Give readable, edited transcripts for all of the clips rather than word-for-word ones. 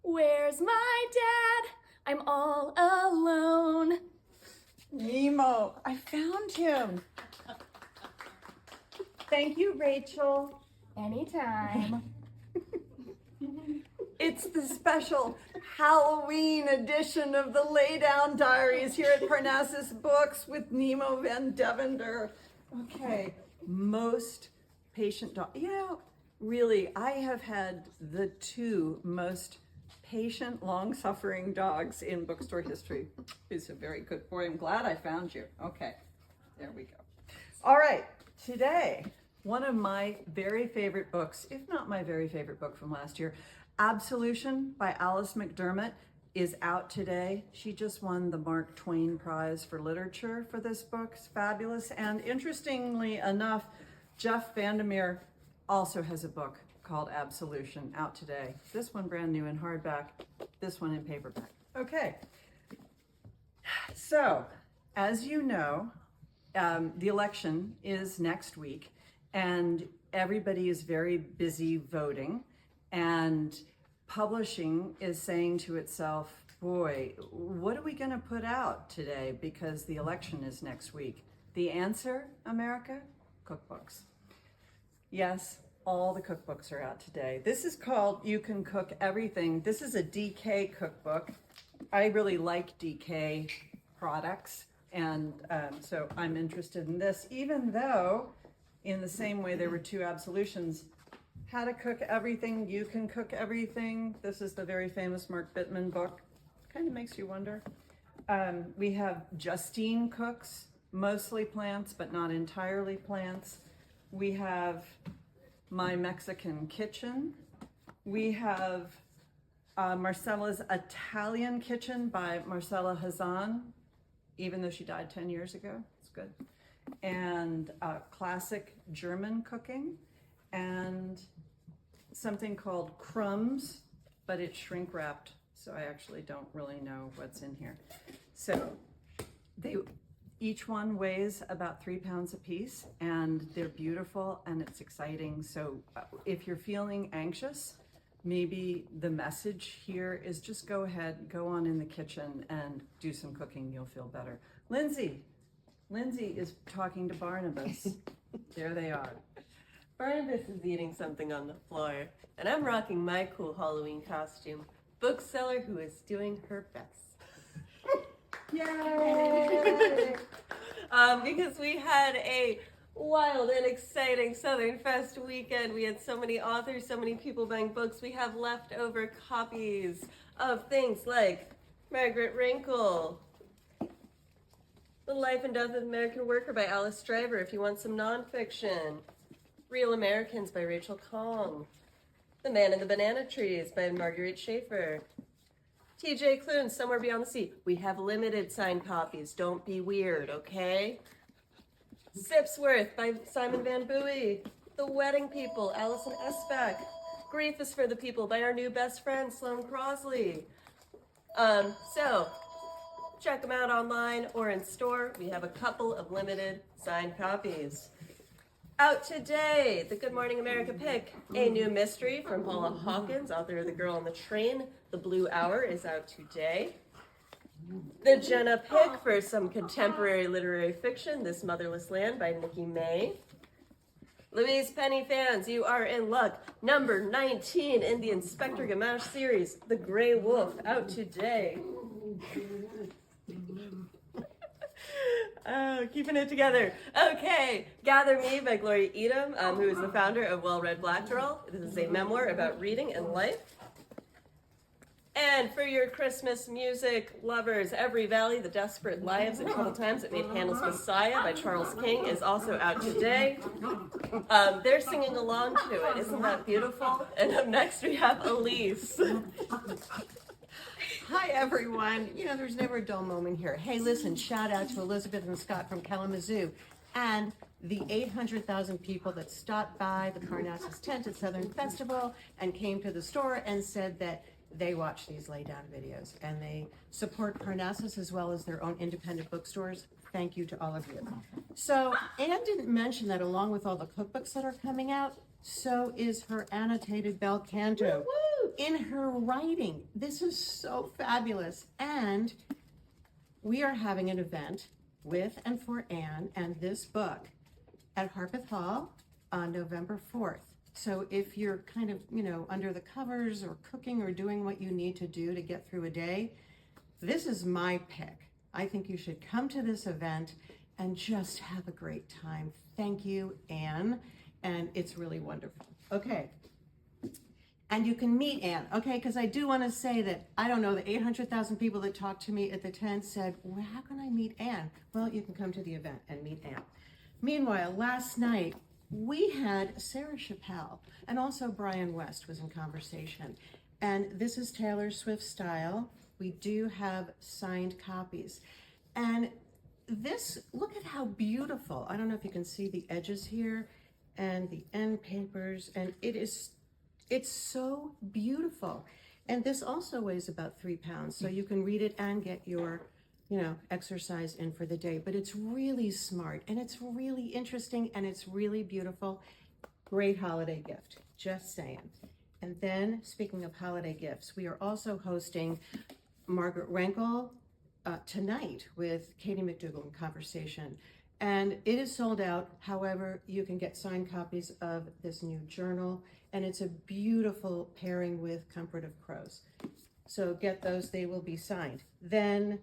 Where's my dad? I'm all alone. Nemo, I found him. Thank you, Rachel. Anytime. It's the special Halloween edition of the Laydown Diaries here at Parnassus Books with Nemo Van Devender. Okay, most patient dog. Really, I have had the two most patient, long-suffering dogs in bookstore history. It's a very good boy. I'm glad I found you. Okay, there we go. All right, today, one of my very favorite books, if not my very favorite book from last year, Absolution by Alice McDermott, is out today. She just won the Mark Twain Prize for Literature for this book. It's fabulous. And interestingly enough, Jeff Vandermeer also has a book called Absolution out today. This one brand new in hardback, this one in paperback. Okay, so as you know, the election is next week and everybody is very busy voting, and publishing is saying to itself, boy, what are we going to put out today because the election is next week? The answer, America? Cookbooks. Yes, all the cookbooks are out today. This is called You Can Cook Everything. This is a DK cookbook. I really like DK products, and so I'm interested in this, even though in the same way there were two absolutions. How to Cook Everything, You Can Cook Everything. This is the very famous Mark Bittman book. Kind of makes you wonder. We have Justine Cooks, mostly plants, but not entirely plants. We have My Mexican Kitchen. We have Marcella's Italian Kitchen by Marcella Hazan, even though she died 10 years ago. It's good. And classic German cooking. And something called Crumbs, but it's shrink wrapped, so I actually don't really know what's in here. So each one weighs about 3 pounds a piece, and they're beautiful and it's exciting. So if you're feeling anxious, maybe the message here is just go ahead, go on in the kitchen and do some cooking. You'll feel better. Lindsay is talking to Barnabas. There they are. Barnabas is eating something on the floor, and I'm rocking my cool Halloween costume. Bookseller who is doing her best. Yay! Because we had a wild and exciting Southern Fest weekend. We had so many authors, so many people buying books. We have leftover copies of things like Margaret Wrinkle, The Life and Death of the American Worker by Alice Stryver, if you want some nonfiction. Real Americans by Rachel Kong. The Man in the Banana Trees by Marguerite Schaefer. T.J. Klune, Somewhere Beyond the Sea. We have limited signed copies. Don't be weird, okay? Sipsworth by Simon Van Buie. The Wedding People, Alison Esbeck. Grief is for the People by our new best friend, Sloane Crosley. So, check them out online or in store. We have a couple of limited signed copies. Out today, the Good Morning America pick, a new mystery from Paula Hawkins, author of The Girl on the Train. The Blue Hour is out today. The Jenna pick for some contemporary literary fiction, This Motherless Land by Nikki May. Louise Penny fans, you are in luck. Number 19 in the Inspector Gamache series, The Gray Wolf, out today. Oh, keeping it together. Okay, Gather Me by Gloria Edom, who is the founder of Well Read Blackterrell. This is a memoir about reading and life. And for your Christmas music lovers, Every Valley, The Desperate Lives and Troubled Times that Made Handel's Messiah by Charles King is also out today. They're singing along to it. Isn't that beautiful? And up next we have Elise. Hi, everyone. You know, there's never a dull moment here. Hey, listen, shout out to Elizabeth and Scott from Kalamazoo and the 800,000 people that stopped by the Parnassus tent at Southern Festival and came to the store and said that they watch these laydown videos and they support Parnassus as well as their own independent bookstores. Thank you to all of you. So Anne didn't mention that along with all the cookbooks that are coming out, so is her annotated bel canto. in her writing. This is so fabulous. And we are having an event with and for Anne and this book at Harpeth Hall on November 4th. So if you're kind of, under the covers or cooking or doing what you need to do to get through a day, this is my pick. I think you should come to this event and just have a great time. Thank you, Anne. And it's really wonderful. Okay. And you can meet Anne, okay? Because I do want to say that, I don't know, the 800,000 people that talked to me at the tent said, well, how can I meet Anne? Well, you can come to the event and meet Anne. Meanwhile, last night, we had Sarah Chappelle, and also Brian West was in conversation. And this is Taylor Swift's style. We do have signed copies. And this, look at how beautiful. I don't know if you can see the edges here and the end papers, and it's so beautiful. And this also weighs about 3 pounds, so you can read it and get your exercise in for the day. But it's really smart, and it's really interesting, and it's really beautiful. Great holiday gift, just saying. And then, speaking of holiday gifts, we are also hosting Margaret Rankle tonight with Katie McDougall in conversation. And it is sold out. However, you can get signed copies of this new journal, and it's a beautiful pairing with Comfort of Crows. So get those, they will be signed. Then,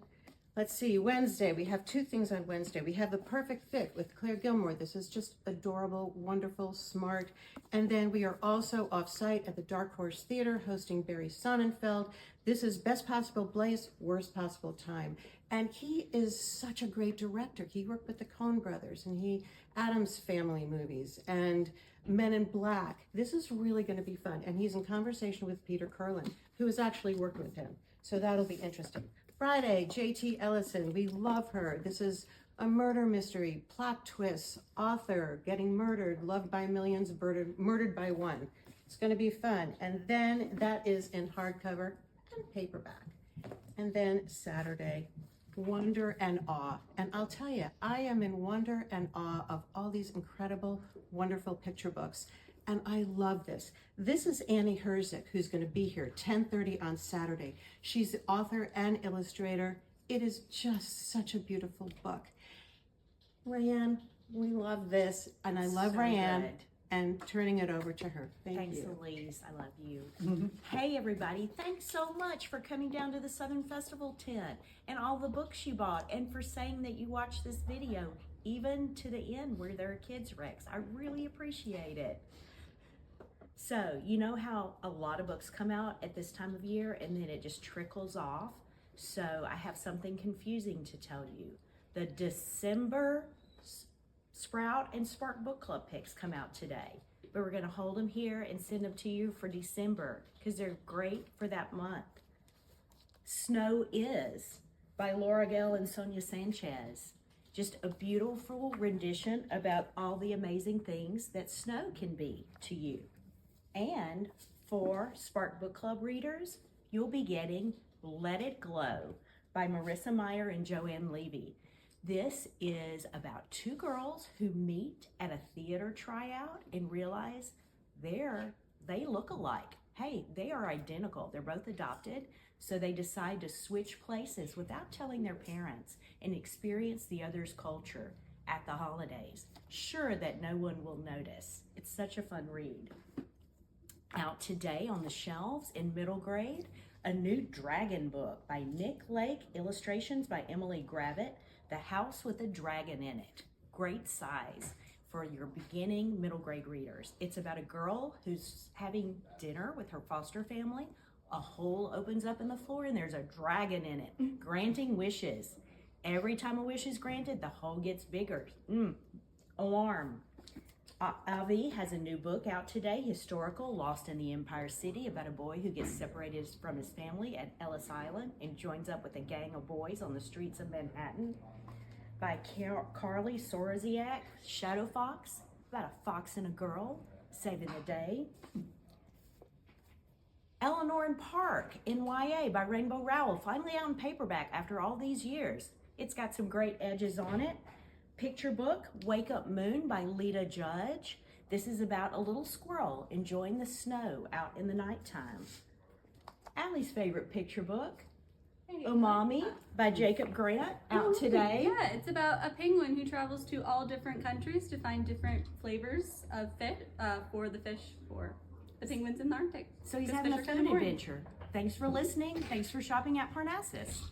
let's see, Wednesday, we have 2 things on Wednesday. We have The Perfect Fit with Claire Gilmore. This is just adorable, wonderful, smart. And then we are also off-site at the Dark Horse Theater hosting Barry Sonnenfeld. This is Best Possible Place, Worst Possible Time. And he is such a great director. He worked with the Coen brothers and Addams Family movies and Men in Black. This is really going to be fun. And he's in conversation with Peter Curlin, who is actually working with him. So that'll be interesting. Friday, J.T. Ellison, we love her. This is a murder mystery, plot twists, author, getting murdered, loved by millions, murdered by one. It's going to be fun. And then that is in hardcover and paperback. And then Saturday, Wonder and Awe. And I'll tell you, I am in wonder and awe of all these incredible, wonderful picture books. And I love this. This is Annie Herzig, who's going to be here 10:30 on Saturday. She's the author and illustrator. It is just such a beautiful book. Rayanne, we love this. And I love So Rayanne. good. And turning it over to her. Thanks, you. Elise. I love you. Hey, everybody. Thanks so much for coming down to the Southern Festival tent and all the books you bought, and for saying that you watched this video, even to the end where there are kids' wrecks. I really appreciate it. So, you know how a lot of books come out at this time of year and then it just trickles off? So, I have something confusing to tell you. The December Sprout and Spark Book Club picks come out today, but we're going to hold them here and send them to you for December because they're great for that month. Snow Is by Laura Gale and Sonia Sanchez. Just a beautiful rendition about all the amazing things that snow can be to you. And for Spark Book Club readers, you'll be getting Let It Glow by Marissa Meyer and Joanne Levy. This is about 2 girls who meet at a theater tryout and realize they look alike. Hey, they are identical. They're both adopted, so they decide to switch places without telling their parents and experience the other's culture at the holidays. Sure that no one will notice. It's such a fun read. Out today on the shelves in middle grade, a new dragon book by Nick Lake, illustrations by Emily Gravitt, The House with a Dragon in It. Great size for your beginning middle grade readers. It's about a girl who's having dinner with her foster family. A hole opens up in the floor and there's a dragon in it, granting wishes. Every time a wish is granted, the hole gets bigger. Alarm. Avi has a new book out today, historical, Lost in the Empire City, about a boy who gets separated from his family at Ellis Island and joins up with a gang of boys on the streets of Manhattan. By Carly Soroziak, Shadow Fox, about a fox and a girl saving the day. Eleanor and Park in YA by Rainbow Rowell, finally out in paperback after all these years. It's got some great edges on it. Picture book, Wake Up Moon by Lita Judge. This is about a little squirrel enjoying the snow out in the nighttime. Allie's favorite picture book, Umami by Jacob Grant, out today. Yeah, it's about a penguin who travels to all different countries to find different flavors of fish for the penguins in the Arctic. So he's Just having a fish are kinda food boring. adventure. Thanks for listening. Thanks for shopping at Parnassus.